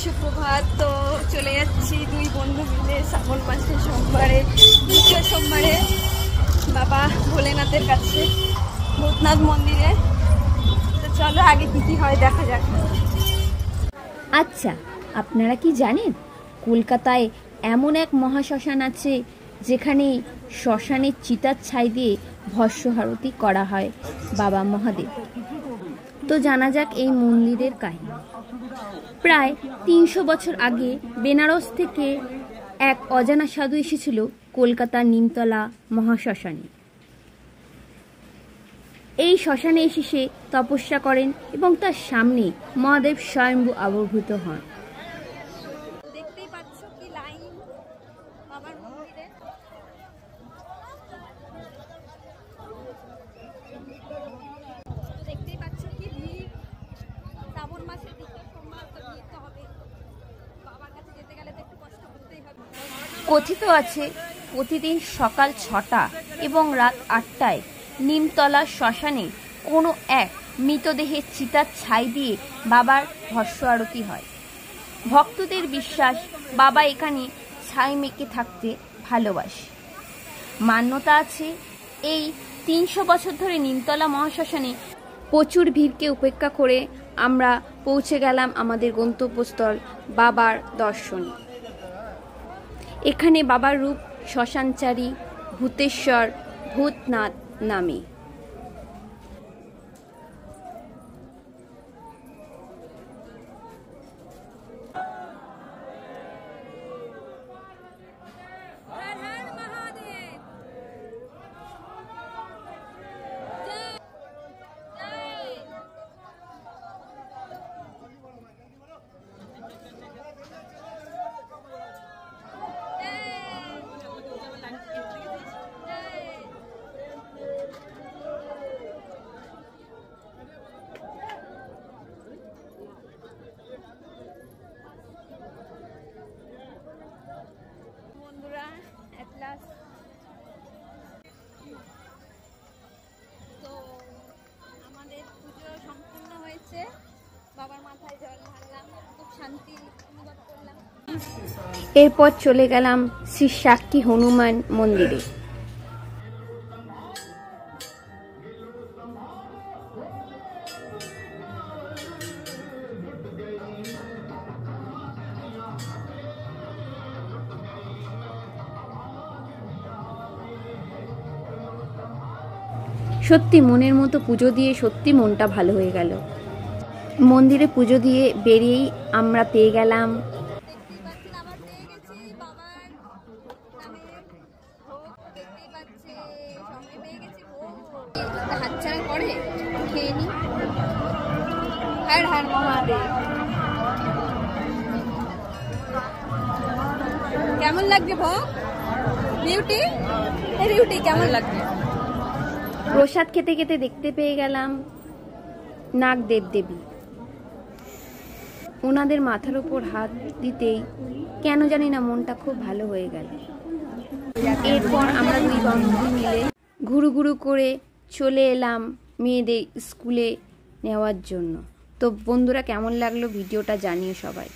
সুপ্রভাত। তো চলে যাচ্ছি দুই বন্ধু মিলে শ্রাবণ মাসের সোমবারে, দ্বিতীয় সোমবারে বাবা ভোলেনাথের কাছে, ভূতনাথ মন্দিরে। তো চলো আগে কি হয় দেখা যাক। আচ্ছা, আপনারা কি জানেন কলকাতায় এমন এক মহাশ্মশান আছে যেখানে শ্মশানের চিতার ছাই দিয়ে ভস্মহারতি করা হয় বাবা মহাদেব। তো জানা যাক এই মন্দিরের কাহিনী। প্রায় ৩০০ বছর আগে বেনারস থেকে এক অজানা সাধু এসেছিল কলকাতার নিমতলা মহাশ্মশানে। এই শ্মশানে এসে সে তপস্যা করেন এবং তার সামনে মহাদেব স্বয়ম্ভু আবির্ভূত হন। দেখতেই পাচ্ছ কি লাইন বাবার মন্দিরে। দেখতেই পাচ্ছ কি ভিড়। শ্রাবণ মাসের দ্বিতীয় সোমবার, তো ভিড় তো হবে। বাবার কাছে যেতে গেলে তো একটু কষ্ট করতেই হবে। কথিত আছে প্রতিদিন সকাল ৬টা এবং রাত ৮টায় নিমতলা শ্মশানে কোনো এক মৃতদেহের চিতার ছাই দিয়ে বাবার ভস্ম আরতি হয়। ভক্তদের বিশ্বাস বাবা এখানে ছাই মেখে থাকতে ভালোবাসে। মান্যতা আছে এই ৩০০ বছর ধরে নিমতলা মহাশ্মশানে প্রচুর ভিড়কে উপেক্ষা করে আমরা পৌঁছে গেলাম আমাদের গন্তব্যস্থল বাবার দর্শনে। এখানে বাবার রূপ শ্মশানচারী ভূতেশ্বর ভূতনাথ নামে। বন্ধুরা এট লাস্ট তো আমাদের পুজো সম্পূর্ণ হয়েছে। বাবার মাথায় জল ঢাললাম, খুব শান্তি অনুভব করলাম। এরপর চলে গেলাম শ্রী সাক্ষী হনুমান মন্দিরে। সত্যি মনের মতো পুজো দিয়ে সত্যি মনটা ভালো হয়ে গেল। মন্দিরে পুজো দিয়ে বেরিয়েই আমরা পেয়ে গেলাম হাতছাড়া করে খেয়ে নি। হর হর মহাদেব। কেমন লাগছে ভোগ? বিউটি বিউটি কেমন লাগছে? প্রসাদ খেতে খেতে দেখতে পেয়ে গেলাম নাগ দেবদেবী। ওনাদের মাথার উপর হাত দিতেই কেন জানি না মনটা খুব ভালো হয়ে গেল। এরপর আমরা দুই বন্ধু মিলে ঘুরু ঘুরু করে চলে এলাম মেয়েদের স্কুলে নেওয়ার জন্য। তো বন্ধুরা, কেমন লাগলো ভিডিওটা জানিও সবাই।